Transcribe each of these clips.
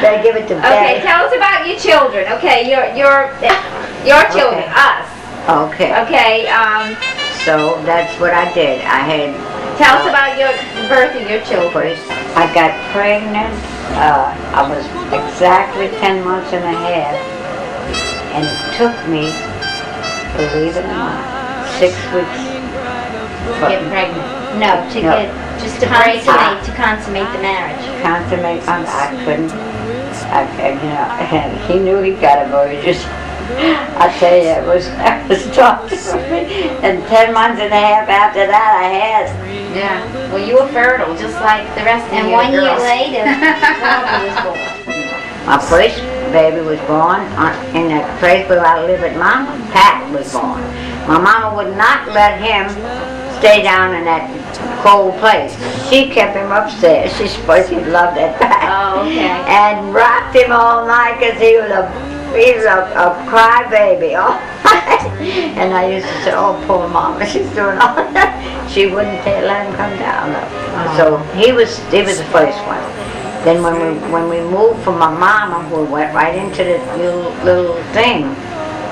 Better give it to Okay, Betty. tell us about your children. Okay, your children, Okay. us. Okay, Okay, so that's what I did. I had, tell us about your birth of your children. first, I got pregnant. I was exactly 10 months and a half. And it took me, believe it or not, 6 weeks. To get pregnant. No, to No. get, just to break it, to consummate the marriage. Consummate, I couldn't, you know, and he knew he got a mortgage. I tell you, it was tough for me. And 10 months and a half after that, I had. Yeah. Well, you were fertile, just like the rest of And you 1 year girls. later, Barbara was born. My first baby was born in the place where I live with Mama. Pat was born. My mama would not let him stay down in that cold place. She kept him upstairs. She supposed he loved that Pat. Oh, okay. And rocked him all night because he was a crybaby all night. And I used to say, oh, poor Mama, she's doing all that. She wouldn't let him come down though. So he was the first one. Then when we moved from my mama, we went right into the little thing.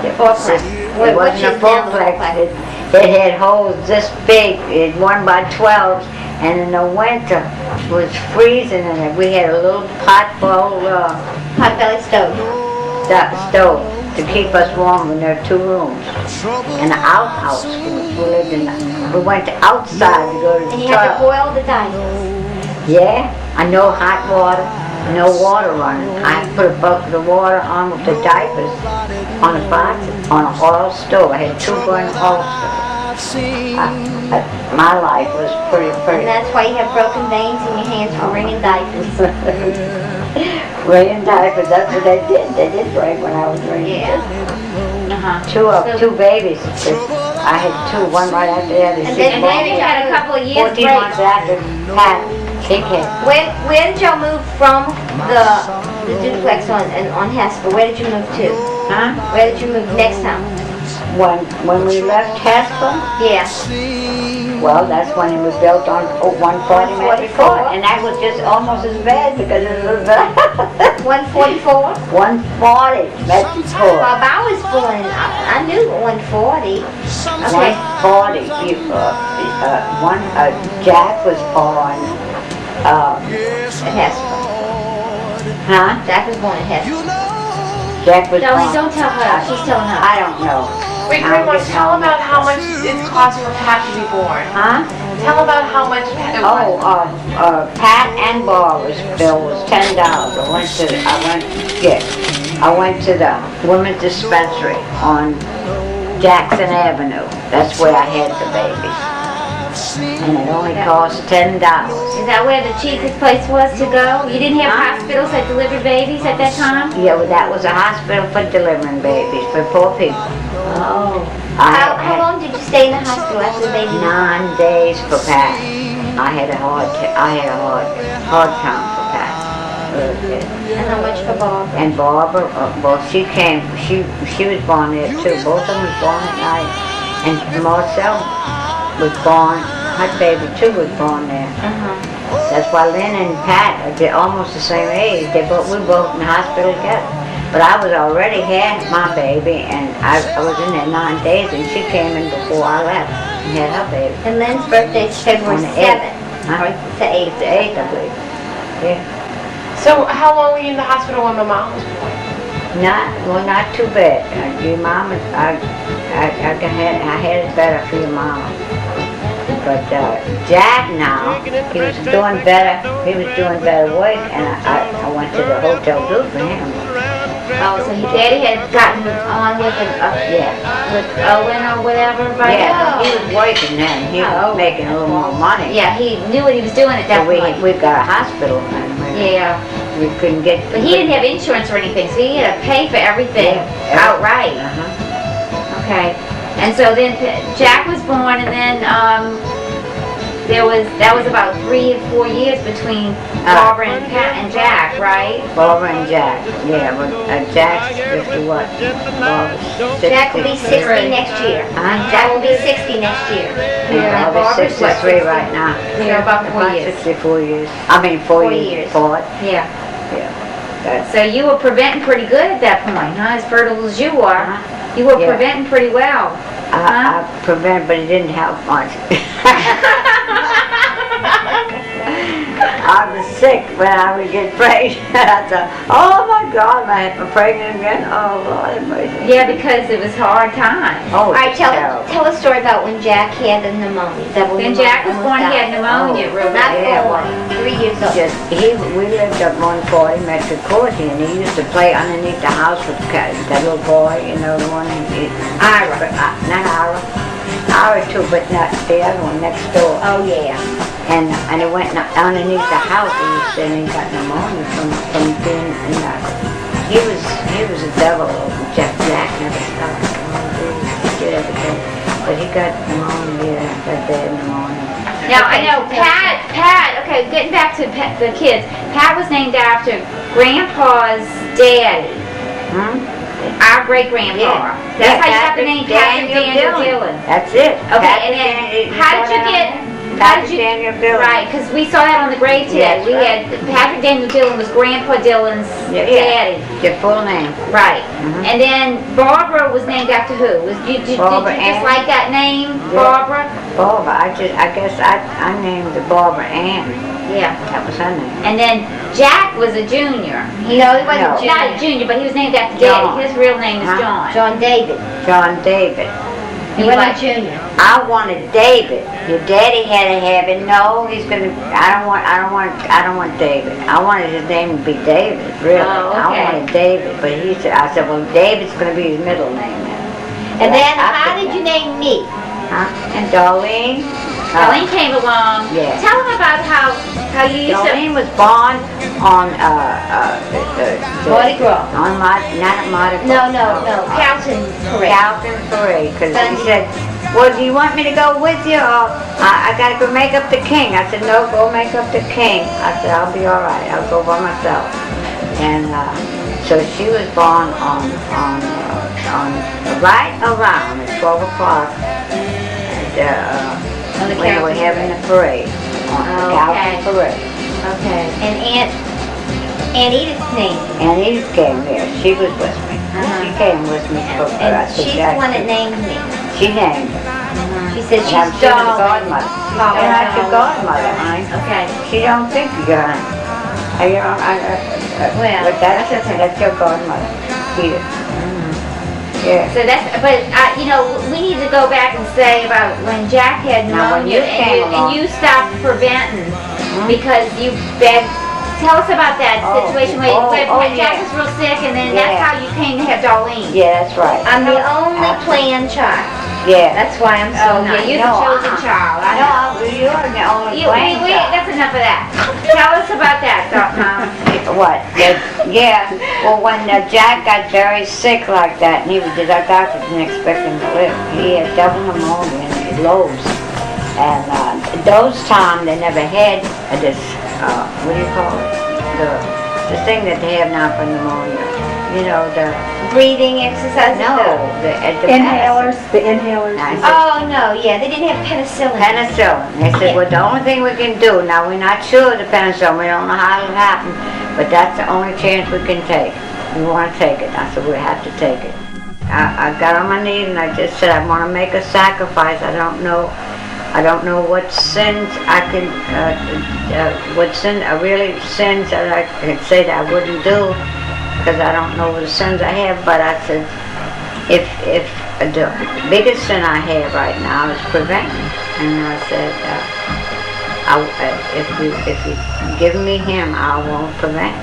The fourplex. It wasn't a fourplex. It had holes this big. It 1 by 12s, and in the winter it was freezing in it. We had a little pot-belly stove to keep us warm when there were 2 rooms. And the outhouse, we lived in. We went outside to go to the And you had to toilet. boil the diapers. Yeah, I know hot water, no water running. I put a bucket of water on with the diapers on a box, on an oil stove. I had 2 burning oil stoves. My life was pretty. And that's why you have broken veins in your hands from wringing diapers. Wringing diapers, that's what they did. They did break when I was wringing. Uh-huh. 2 babies. I had 2, one right after the other. And She then was Then you had a couple of years 14 break. months after Pat, she came. Where did y'all move from the duplex on Hesper? Where did you move to? Huh? Where did you move next time? When we left Hesper, Yeah. well, that's when it was built on 140 Metro, and that was just almost as bad because it was 144? 140 Metro. Bob, I was born, I knew 140. Okay. 140. Jack was born. At Hesper. Huh? Jack was born at Hesper. Jack was Darling, born. don't tell her. She's telling us. I don't know. Wait, I'm Grandma, getting tell on about that. how much it cost for Pat to be born. Huh? Tell about how much it Oh, was. Pat and Barbara's bill was $10. I went to the women's dispensary on Jackson Avenue. That's where I had the babies. And it only cost $10. Is that where the cheapest place was to go? You didn't have hospitals that delivered babies at that time? Yeah, well, that was a hospital for delivering babies, for poor people. Oh. I How had long did you stay in the hospital after the baby? 9 days for Pat. I had a hard time for Pat. And how much for Bob? And Barbara, well, she was born there too. Both of them was born at night. And Marcel was born, her baby too was born there. That's why Lynn and Pat are almost the same age. We both in the hospital together. But I was already had my baby, and I was in there 9 days, and she came in before I left and had her baby. And Lynn's birthday is February On the 7th. Huh? Or it's the 8th. The 8th, I believe. Yeah. So how long were you in the hospital when my mom was born? Not too bad. Your mama, I had it better for your mama. But Jack now, he was doing better. He was doing better work, and I went to the Hotel Blue for him. Oh, so your daddy had gotten on with with Owen or whatever, right? Yeah, he was working then. He was making a little more money. Yeah, he knew what he was doing at that So point. we got a hospital, and Yeah. we couldn't get. But he didn't have insurance or anything, so he had to pay for everything outright. Uh-huh. Okay. And so then Jack was born, and then that was about 3 or 4 years between Barbara and Pat and Jack, right? Barbara and Jack. Yeah, but Jack's 50 what? Barbara's 60. Jack will be 60 next year. Huh? Jack will be 60 next year. Yeah, Barbara's Barbara's what, 63 right now. So about 4 years. 64 years. I mean, 4 years. Apart. Yeah. Yeah. That's, So you were preventing pretty good at that point, huh? As fertile as you are, you were Yeah. preventing pretty well. I prevented, but it didn't help much. I was sick when I would get pregnant. I thought, oh my God, am I pregnant again? Oh Lord have mercy. Yeah, because it was hard times. Oh, All right, it's terrible. tell a story about when Jack had the pneumonia. Double When pneumonia, Jack was born, he had pneumonia, real Not bad. Yeah, born, 3 years old. We lived up 140 Metro Court here, and he used to play underneath the house with that little boy, you know, the one, Ira, not Ira. Ira too, but not the other one next door. Oh, yeah. And it went underneath the house, and he said he got pneumonia from being in that. He was a devil. Jack never stopped. He did everything, but he got pneumonia, got bad pneumonia. Now, I know Pat, okay, getting back to the kids, Pat was named after Grandpa's daddy, our great-grandpa. Yeah. That's how you got the name Patrick Daniel Dillon. That's it. Okay, and then how did you get... How did you, Daniel Dillon. right, because we saw that on the grave today. Yes, We right. had Patrick Daniel Dillon was Grandpa Dillon's daddy. Your full name. Right. And then Barbara was named after who? Did you Barbara just Ann. like that name, Yeah. Barbara? Barbara. I guess I named the Barbara Ann. Yeah. That was her name. And then Jack was a junior. No, he wasn't No. junior. Not a junior, but he was named after John. Daddy. His real name is Huh? John. John David. John David. He You wasn't like- junior. I wanted David. Your daddy had to have it. No, he's gonna. I don't want David. I wanted his name to be David. Really. Oh, okay. I wanted David, but he said. I said, well, David's gonna be his middle name now. And But then I how said did you that. name me? Huh? And Darlene. Colleen came along. Yeah. Tell him about how you used to... Darlene was born on Mardi Gras. On not Mardi No, Gras. Carlton Parade. Calvin Parade, because he said, well, do you want me to go with you, or I gotta go make up the king? I said, no, go make up the king. I said, I'll be all right. I'll go by myself. And so she was born on right around at 12 o'clock, On the when they were Calvin having the parade, on the Calvin Parade. Okay. And Aunt Edith's name. And Edith came here. She was with me. She came with me for And she's the one that named me. She named her. She said And she's I'm still the darling. godmother. She's not your godmother, honey. Okay. She don't think you're gonna. Well, But that's okay. that's your godmother, Edith. Yeah. So that's, but you know, we need to go back and say about when Jack had Now, when pneumonia you came and along- you stopped preventing because you been. Tell us about that Oh, situation where Jack yeah. was real sick, and then that's Yeah. how you came to have Darlene. Yeah, that's right. I'm the only planned child. Yeah. That's why I'm so Oh, yeah, nice. you're the chosen child. I know. No, you're the only That's enough of that. Tell us about that, Mom. What? Yeah. Well, when Jack got very sick like that, and our doctor didn't expect him to live. He had double pneumonia and lobes. And those times they never had this, what do you call it? The thing that they have now for pneumonia. You know, the Breathing exercises? no, the Inhalers, the inhalers. I said, Oh, no, yeah, they didn't have penicillin. penicillin. They said, well, the only thing we can do, now we're not sure of the penicillin, we don't know how it'll happen, but that's the only chance we can take. We want to take it. I said, we have to take it. I got on my knees and I just said, I want to make a sacrifice. I don't know what sins I can, really sins that I could say that I wouldn't do, because I don't know the sins I have, but I said, if the biggest sin I have right now is preventing, and I said, if you give me him, I won't prevent.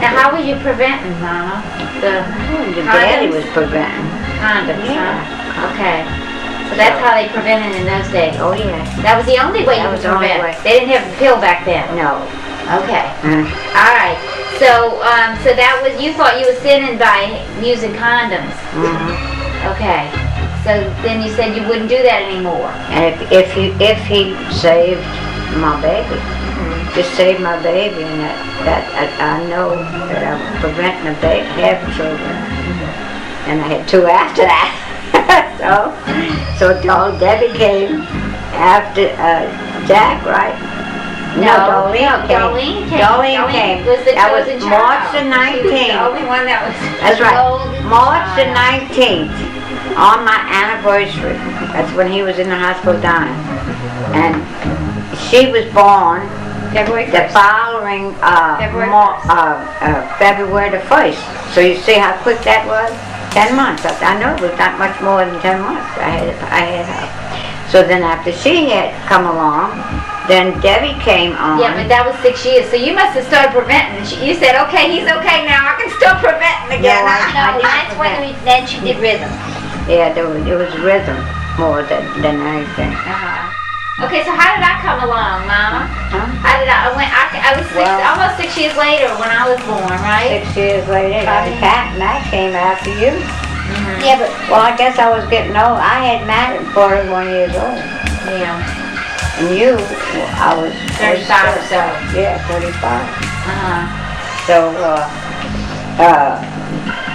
Now, how were you preventing, Mama? The Daddy condoms? was preventing. Condoms, Yeah. huh? Okay. So that's how they prevented in those days. Oh yeah. That was the only way you That could was the only prevent. way. They didn't have the pill back then. No. Okay. All right. So, so that was, you thought you were sinning by using condoms. Okay. So then you said you wouldn't do that anymore. And if he saved my baby. Just saved my baby, and that I know that I'm preventing a baby having children. And I had 2 after that. so Debbie came after Jack, right? No, Darlene came. Darlene came. Was the That was chosen March the child. She was the 19th. only one that was. That's the right. oldest March the child. 19th, on my anniversary. That's when he was in the hospital dying. And she was born February the 1st. following February the 1st. So you see how quick that was? 10 months. I know it was not much more than 10 months. I had her. So then after she had come along, then Debbie came on. Yeah, but that was 6 years. So you must have started preventing. You said, okay, he's okay now. I can start preventing again. No, No, that's when then she did rhythm. Yeah, it was rhythm more than anything. Okay, so how did I come along, Mama? Huh? How did I went? I was almost 6 years later when I was born, right? 6 years later, and Matt came after you. Yeah, but Well, I guess I was getting old. I had Matt at 41 years old. yeah, And you, I was 35 or so. Yeah, 35. Uh-huh. So,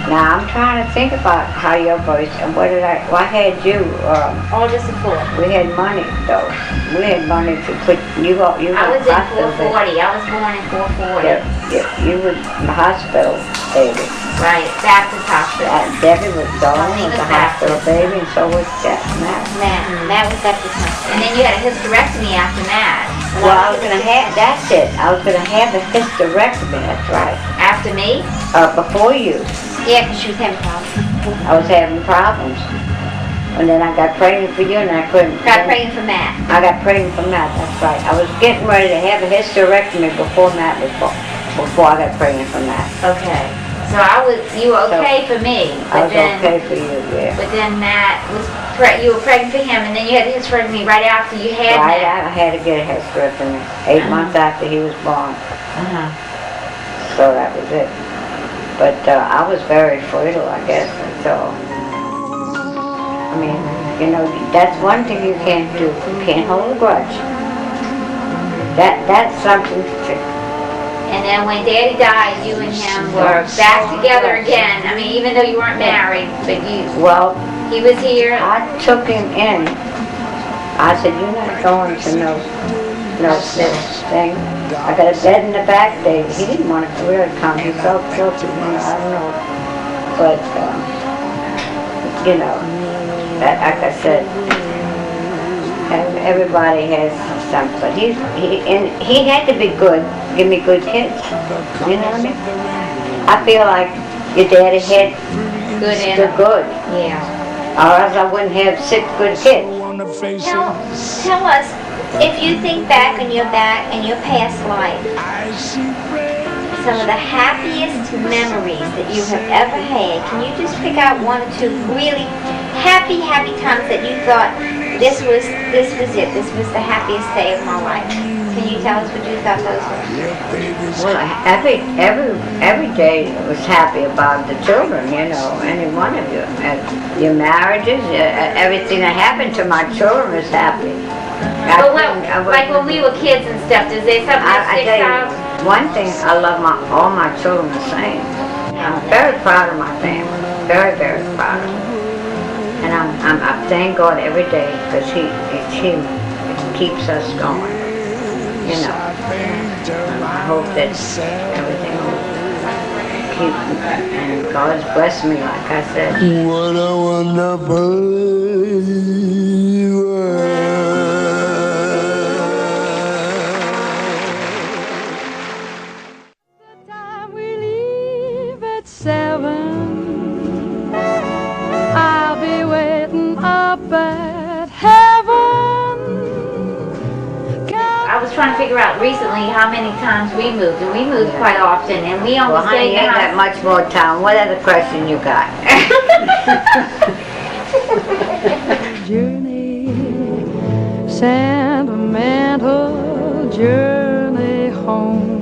now I'm trying to think about how your voice, and what I had you, August the 4th. we had money though. We had money to put, you I was in 440. I was born in 440. You were in the hospital, baby. Right, Baptist Hospital. Debbie was gone Darlene with the was hospital Baptist. baby, and so was Matt. Matt was Baptist Hospital. And then you had a hysterectomy after Matt. Well, I was gonna have, that's it. I was gonna have the hysterectomy, that's right. After me? Before you. Yeah, because she was having problems. I was having problems. And then I got pregnant for you and I couldn't. Got pregnant for Matt. I got pregnant for Matt, that's right. I was getting ready to have a hysterectomy before Matt was born. Before I got pregnant for Matt. Okay. So you were okay for me, I but was then okay for you, yeah. but then Matt was you were pregnant for him, and then you had a hysterectomy right after you had Right, Matt. I had to get a hysterectomy 8 months after he was born. So that was it. But I was very fertile, I guess, and so, I mean, you know, that's one thing you can't do. You can't hold a grudge. That's something to, And then when Daddy died, you and him were back together again. I mean, even though you weren't married, but well, he was here. I took him in. I said, you're not going to no this thing. I got a bed in the back there. He didn't want to really come. He felt guilty, I don't know. But, you know, like I said, everybody has something. But he had to be good, give me good kids. You know what I mean? I feel like your daddy had Good good. Yeah. Or else I wouldn't have 6 good kids. Tell us, if you think back on your past life, some of the happiest memories that you have ever had, can you just pick out 1 or 2 really happy times that you thought this was it, this was the happiest day of my life? Can you tell us what you thought those were? Well, every day was happy about the children, you know, any one of you. Your marriages, everything that happened to my children was happy. But like when we were kids and stuff, does there something that I sticks tell out? you, one thing, I love all my children the same. I'm very proud of my family, very, very proud of them. And I thank God every day because he keeps us going, you know. I hope that everything will keep, and God's blessed me, like I said. What a wonderful world. The time we leave at 7, I'll be waiting up at heaven. I was trying to figure out recently how many times we moved, and we moved quite often, and we Well, almost honey, stayed you in ain't the got house. much more time. What other question you got? Journey, sentimental journey home.